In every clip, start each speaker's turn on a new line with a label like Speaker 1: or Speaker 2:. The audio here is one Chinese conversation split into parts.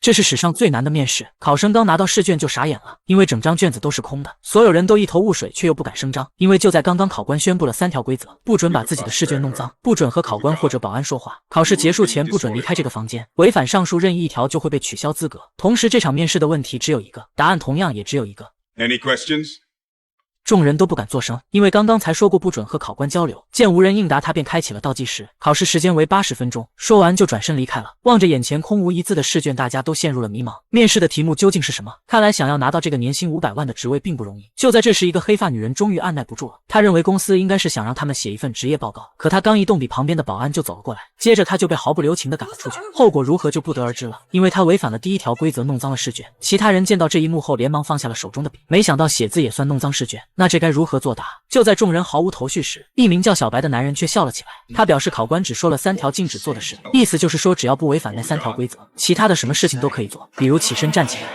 Speaker 1: 这是史上最难的面试，考生刚拿到试卷就傻眼了，因为整张卷子都是空的，所有人都一头雾水，却又不敢声张，因为就在刚刚考官宣布了3条规则：不准把自己的试卷弄脏，不准和考官或者保安说话，考试结束前不准离开这个房间，违反上述任意一条就会被取消资格。同时，这场面试的问题只有一个，答案同样也只有一个。
Speaker 2: Any questions?
Speaker 1: 众人都不敢作声，因为刚刚才说过不准和考官交流。见无人应答，他便开启了倒计时，考试时间为80分钟。说完就转身离开了。望着眼前空无一字的试卷，大家都陷入了迷茫。面试的题目究竟是什么？看来想要拿到这个年薪500万的职位并不容易。就在这时，一个黑发女人终于按耐不住了。她认为公司应该是想让他们写一份职业报告，可她刚一动笔，旁边的保安就走了过来，接着她就被毫不留情地赶了出去。后果如何就不得而知了，因为她违反了第1条规则，弄脏了试卷。其他人见到这一幕后，连忙放下了手中的笔。没想到写字也算弄脏试卷，那这该如何作答？就在众人毫无头绪时，一名叫小白的男人却笑了起来。他表示考官只说了3条禁止做的事，意思就是说只要不违反那3条规则，其他的什么事情都可以做，比如起身站起来，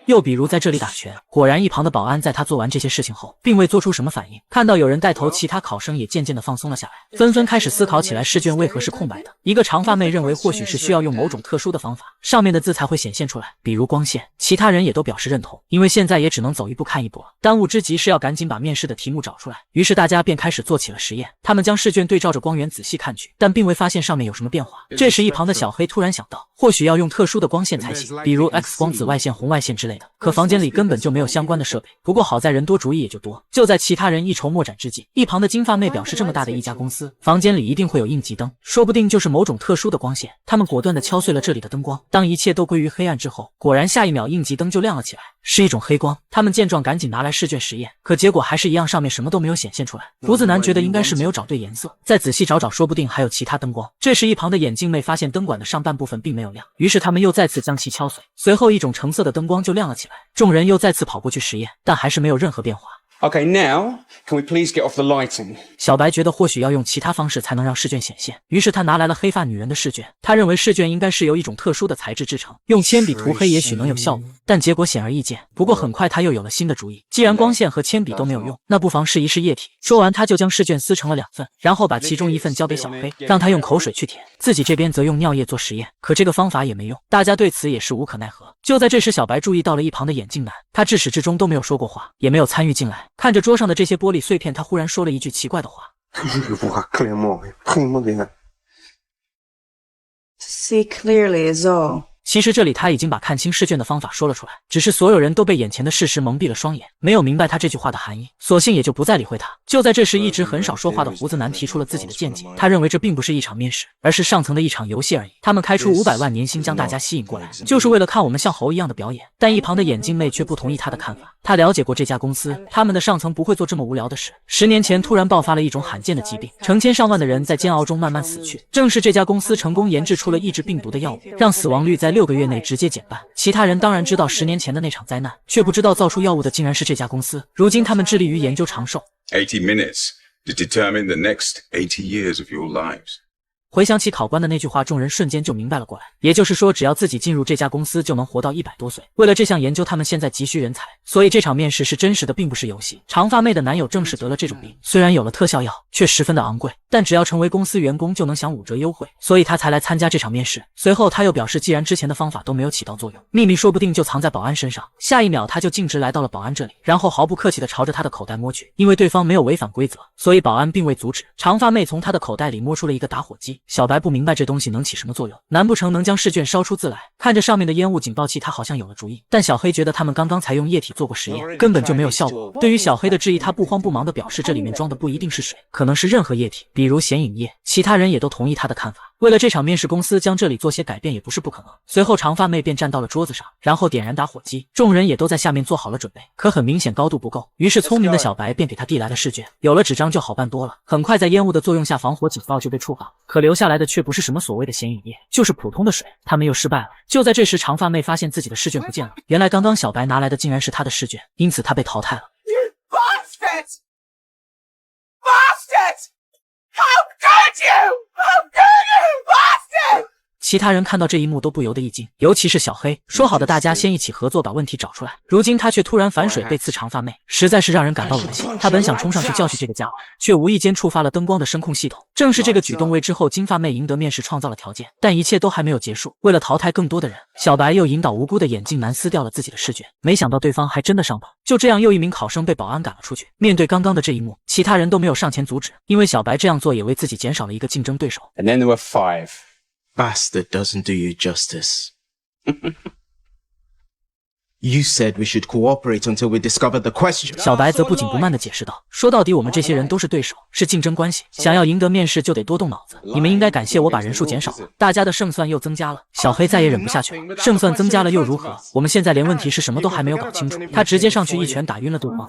Speaker 1: 又比如在这里打拳。果然一旁的保安在他做完这些事情后并未做出什么反应，看到有人带头，其他考生也渐渐地放松了下来，纷纷开始思考起来试卷为何是空白的。一个长发妹认为或许是需要用某种特殊的方法，上面的字才会显现出来，比如光线。其他人也都表示认同，因为现在也只能走一步看一步了，当务之急是要赶紧把面试的题目找出来。于是大家便开始做起了实验，他们将试卷对照着光源仔细看去，但并未发现上面有什么变化。这时一旁的小黑突然想到，或许要用特殊的光线才行，比如 X 光、紫外线、红外线之类的，可房间里根本就没有相关的设备。不过好在人多主意也就多。就在其他人一筹莫展之际，一旁的金发妹表示，这么大的一家公司，房间里一定会有应急灯，说不定就是某种特殊的光线。他们果断地敲碎了这里的灯光，当一切都归于黑暗之后，果然下一秒应急灯就亮了起来，是一种黑光。他们见状赶紧拿来试卷实验，可结果还是一样，上面什么都没有显现出来。胡子男觉得应该是没有找对颜色，再仔细找找，说不定还有其他灯光。这时一旁的眼镜妹发现灯管的上半部分并没有亮，于是他们又再次将其敲碎，随后一种橙色的灯光就亮了起来。众人又再次跑过去实验，但还是没有任何变化。
Speaker 3: Okay, now, can we please get off the lighting?
Speaker 1: 小白觉得或许要用其他方式才能让试卷显现，于是他拿来了黑发女人的试卷。他认为试卷应该是由一种特殊的材质制成，用铅笔涂黑也许能有效果，但结果显而易见。不过很快他又有了新的主意，既然光线和铅笔都没有用，那不妨试一试液体。说完他就将试卷撕成了2份，然后把其中1份交给小黑，让他用口水去舔，自己这边则用尿液做实验。可这个方法也没用，大家对此也是无可奈何。就在这时，小白注意到了一旁的眼镜男，他至始至终都没有说过话，也没有参与进来。看着桌上的这些玻璃碎片，他忽然说了一句奇怪的话
Speaker 4: ：“See clearly is all.”
Speaker 1: 其实这里他已经把看清试卷的方法说了出来，只是所有人都被眼前的事实蒙蔽了双眼，没有明白他这句话的含义，索性也就不再理会他。就在这时，一直很少说话的胡子男提出了自己的见解，他认为这并不是一场面试，而是上层的一场游戏而已。他们开出500万年薪将大家吸引过来，就是为了看我们像猴一样的表演。但一旁的眼镜妹却不同意他的看法，他了解过这家公司，他们的上层不会做这么无聊的事。10年前突然爆发了一种罕见的疾病，成千上万的人在煎熬中慢慢死去，正是这家公司成功研制出了抑制病毒的药物，让死亡率在6个月内直接减半。其他人当然知道10年前的那场灾难，却不知道造出药物的竟然是这家公司。如今他们致力于研究长寿。
Speaker 2: 80 minutes to determine the next 80 years of your lives.
Speaker 1: 回想起考官的那句话，众人瞬间就明白了过来。也就是说，只要自己进入这家公司，就能活到100多岁。为了这项研究，他们现在急需人才，所以这场面试是真实的，并不是游戏。长发妹的男友正是得了这种病，虽然有了特效药，却十分的昂贵，但只要成为公司员工就能享5折优惠，所以他才来参加这场面试。随后他又表示，既然之前的方法都没有起到作用，秘密说不定就藏在保安身上。下一秒他就径直来到了保安这里，然后毫不客气地朝着他的口袋摸去。因为对方没有违反规则，所以保安并未阻止。长发妹从他的口袋里摸出了一个打火机，小白不明白这东西能起什么作用，难不成能将试卷烧出字来？看着上面的烟雾警报器，他好像有了主意。但小黑觉得他们刚刚才用液体做过实验，根本就没有效果。对于小黑的质疑，他不慌不忙地表示，这里面装的不一定是水，可能是任何液体，比如显影液。其他人也都同意他的看法。为了这场面试，公司将这里做些改变也不是不可能。随后长发妹便站到了桌子上，然后点燃打火机，众人也都在下面做好了准备。可很明显高度不够，于是聪明的小白便给他递来了试卷。有了纸张就好办多了。很快在烟雾的作用下，防火警报就被触发，可留下来的却不是什么所谓的显影液，就是普通的水。他们又失败了。就在这时，长发妹发现自己的试卷不见了，原来刚刚小白拿来的竟然是他的试卷，因此他被淘汰了。其他人看到这一幕都不由得一惊，尤其是小黑。说好的大家先一起合作把问题找出来，如今他却突然反水被刺长发妹，实在是让人感到恶心。他本想冲上去教训这个家伙，却无意间触发了灯光的声控系统。正是这个举动为之后金发妹赢得面试创造了条件，但一切都还没有结束。为了淘汰更多的人，小白又引导无辜的眼镜男撕掉了自己的试卷，没想到对方还真的上榜。就这样，又一名考生被保安赶了出去。面对刚刚的这一幕，其他人都没有上前阻止，因为小白这样做也为自己减少了一个竞争对手。
Speaker 3: And then there were 5.
Speaker 5: Bastard doesn't do you justice. You said we should cooperate until we discover the question.
Speaker 1: 小白则不紧不慢地解释道：“说到底，我们这些人都是对手，是竞争关系。想要赢得面试，就得多动脑子。你们应该感谢我把人数减少了，大家的胜算又增加了。”小黑再也忍不下去了，胜算增加了又如何？我们现在连问题是什么都还没有搞清楚。他直接上去一拳打晕了对方。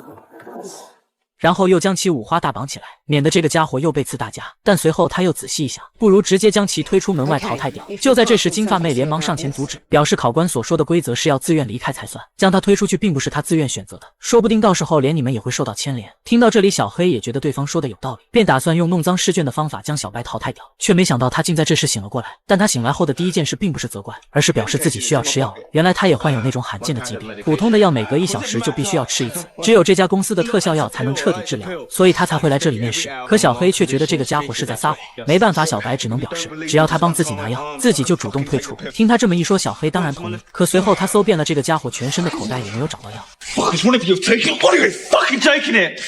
Speaker 1: 然后又将其五花大绑起来，免得这个家伙又被刺大家。但随后他又仔细一想，不如直接将其推出门外淘汰掉。就在这时，金发妹连忙上前阻止，表示考官所说的规则是要自愿离开才算，将他推出去并不是他自愿选择的，说不定到时候连你们也会受到牵连。听到这里，小黑也觉得对方说的有道理，便打算用弄脏试卷的方法将小白淘汰掉，却没想到他竟在这时醒了过来。但他醒来后的第一件事并不是责怪，而是表示自己需要吃药了。原来他也患有那种罕见的疾病，普通的药每隔1小时就必须要吃一次，只有这家公司的特效药才能彻底治疗，所以他才会来这里面试。可小黑却觉得这个家伙是在撒谎，没办法，小白只能表示只要他帮自己拿药，自己就主动退出。听他这么一说，小黑当然同意。可随后他搜遍了这个家伙全身的口袋，也没有找到药。
Speaker 6: Fuck, it's one of you taking it. What are you fucking taking it?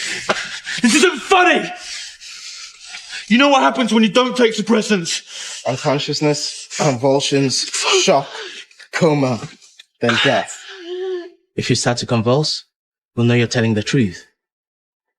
Speaker 6: This isn't funny. You know what happens when you don't take suppressants?
Speaker 5: Unconsciousness, convulsions, shock, coma, then death. If you start to convulse, we'll know you're telling the truth.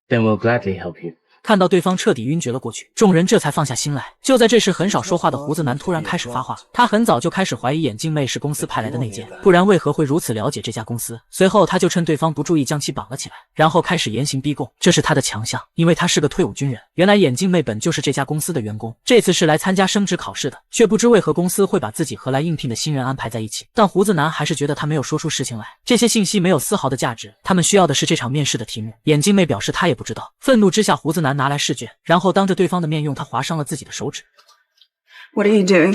Speaker 5: Then we'll gladly help you.
Speaker 1: 看到对方彻底晕厥了过去，众人这才放下心来。就在这时，很少说话的胡子男突然开始发话，他很早就开始怀疑眼镜妹是公司派来的内奸，不然为何会如此了解这家公司？随后他就趁对方不注意将其绑了起来，然后开始严刑逼供，这是他的强项，因为他是个退伍军人。原来眼镜妹本就是这家公司的员工，这次是来参加升职考试的，却不知为何公司会把自己和来应聘的新人安排在一起。但胡子男还是觉得他没有说出实情来，这些信息没有丝毫的价值，他们需要的是这场面试的题目。眼镜妹表示她也不知道。愤怒之下，胡子男拿来试卷，然后当着对方的面用它划伤了自己的手指。
Speaker 4: What are you doing?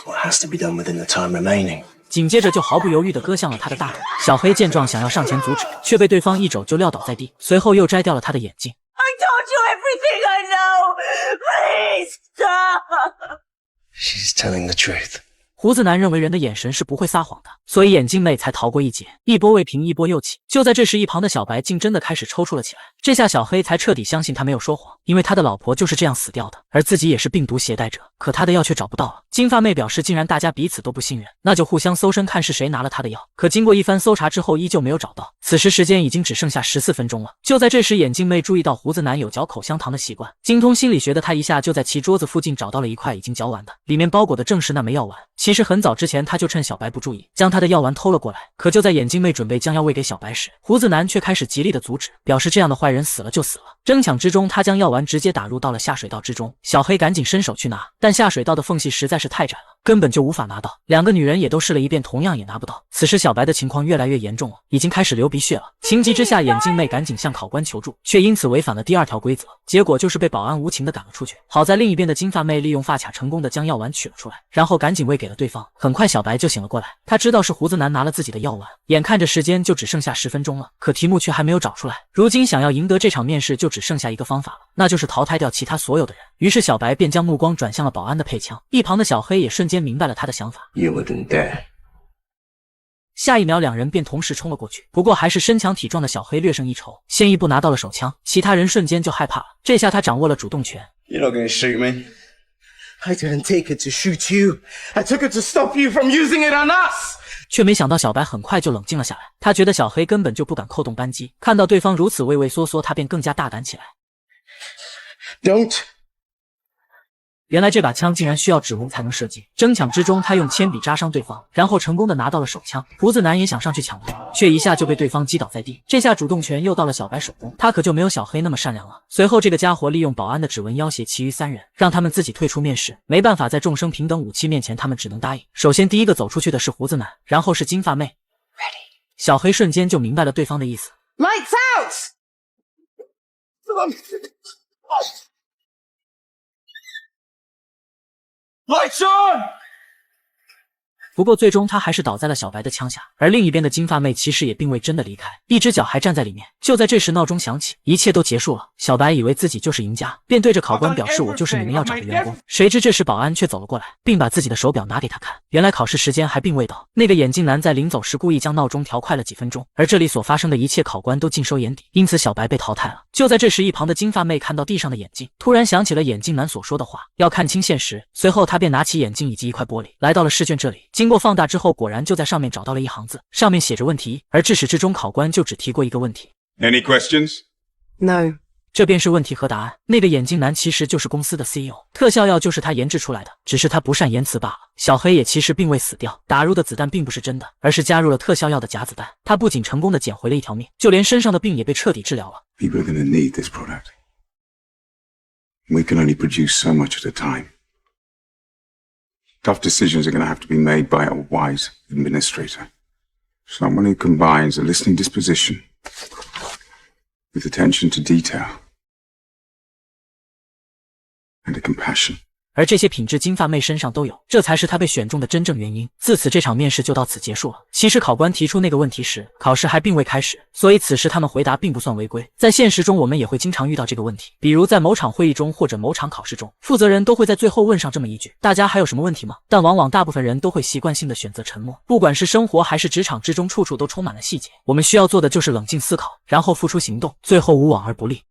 Speaker 5: What has to be done within the time remaining?
Speaker 1: 紧接着就毫不犹豫地割向了他的大腿。小黑见状想要上前阻止，却被对方一肘就撂倒在地，随后又摘掉了他的眼镜。
Speaker 4: I told you everything I know! Please stop!
Speaker 5: She's telling the truth.
Speaker 1: 胡子男认为人的眼神是不会撒谎的，所以眼镜妹才逃过一劫。一波未平，一波又起。就在这时，一旁的小白竟真的开始抽搐了起来。这下小黑才彻底相信他没有说谎，因为他的老婆就是这样死掉的，而自己也是病毒携带者。可他的药却找不到了。金发妹表示，既然大家彼此都不信任，那就互相搜身看是谁拿了他的药。可经过一番搜查之后，依旧没有找到。此时时间已经只剩下14分钟了。就在这时，眼镜妹注意到胡子男有嚼口香糖的习惯，精通心理学的他一下就在其桌子附近找到了一块已经嚼完的，里面包裹的正是那枚药丸。其实很早之前他就趁小白不注意，将他的药丸偷了过来。可就在眼镜妹准备将药喂给小白时，胡子男却开始极力的阻止，表示这样的坏人死了就死了。争抢之中，他将药丸直接打入到了下水道之中。小黑赶紧伸手去拿，但下水道的缝隙实在是太窄了，根本就无法拿到。两个女人也都试了一遍，同样也拿不到。此时小白的情况越来越严重了，已经开始流鼻血了。情急之下，眼镜妹赶紧向考官求助，却因此违反了第2条规则，结果就是被保安无情的赶了出去。好在另一边的金发妹利用发卡成功的将药丸取了出来，然后赶紧喂给了对方。很快小白就醒了过来，他知道是胡子男拿了自己的药丸，眼看着时间就只剩下10分钟了，可题目却还没有找出来。如今想要赢得这场面试，就只剩下一个方法了，那就是淘汰掉其他所有的人。于是小白便将目光转向了保安的配枪，一旁的小黑也瞬间明白了他的想法。
Speaker 5: You wouldn't dare.
Speaker 1: 下一秒，两人便同时冲了过去。不过还是身强体壮的小黑略胜一筹，先一步拿到了手枪，其他人瞬间就害怕了。这下他掌握了主动权。
Speaker 3: You're not going to shoot me.
Speaker 5: I didn't take it to shoot you. I took it to stop you from using it on us.
Speaker 1: 却没想到小白很快就冷静了下来，他觉得小黑根本就不敢扣动扳机，看到对方如此畏畏缩缩，他便更加大胆起来。
Speaker 5: Don't.
Speaker 1: 原来这把枪竟然需要指纹才能射击。争抢之中，他用铅笔扎伤对方，然后成功的拿到了手枪。胡子男也想上去抢夺，却一下就被对方击倒在地。这下主动权又到了小白手中，他可就没有小黑那么善良了。随后这个家伙利用保安的指纹要挟其余3人，让他们自己退出面试。没办法，在众生平等武器面前，他们只能答应。首先第一个走出去的是胡子男，然后是金发妹。Ready。小黑瞬间就明白了对方的意思。
Speaker 4: Lights out!
Speaker 6: Lights on!
Speaker 1: 不过最终他还是倒在了小白的枪下，而另一边的金发妹其实也并未真的离开，一只脚还站在里面。就在这时，闹钟响起，一切都结束了。小白以为自己就是赢家，便对着考官表示我就是你们要找的员工。谁知这时保安却走了过来，并把自己的手表拿给他看。原来考试时间还并未到，那个眼镜男在临走时故意将闹钟调快了几分钟，而这里所发生的一切考官都尽收眼底，因此小白被淘汰了。就在这时，一旁的金发妹看到地上的眼镜，突然想起了眼镜男所说的话，要看清现实。随后她便拿起眼镜以及一块玻璃，来到了试卷这里。经过放大之后，果然就在上面找到了一行字，上面写着问题，而至始至终考官就只提过一个问题。
Speaker 2: Any questions?
Speaker 4: No.
Speaker 1: 这便是问题和答案。那个眼镜男其实就是公司的 CEO， 特效药就是他研制出来的，只是他不善言辞罢了。小黑也其实并未死掉，打入的子弹并不是真的，而是加入了特效药的假子弹。他不仅成功的捡回了一条命，就连身上的病也被彻底治疗了。
Speaker 2: People are going to need this product. We can only produce so much at a time. Tough decisions are going to have to be made by a wise administrator. Someone who combines a listening disposition with attention to detail and a compassion.
Speaker 1: 而这些品质金发妹身上都有，这才是她被选中的真正原因。自此这场面试就到此结束了。其实考官提出那个问题时，考试还并未开始，所以此时他们回答并不算违规。在现实中我们也会经常遇到这个问题，比如在某场会议中或者某场考试中，负责人都会在最后问上这么一句，大家还有什么问题吗？但往往大部分人都会习惯性的选择沉默。不管是生活还是职场之中，处处都充满了细节，我们需要做的就是冷静思考，然后付出行动，最后无往而不利。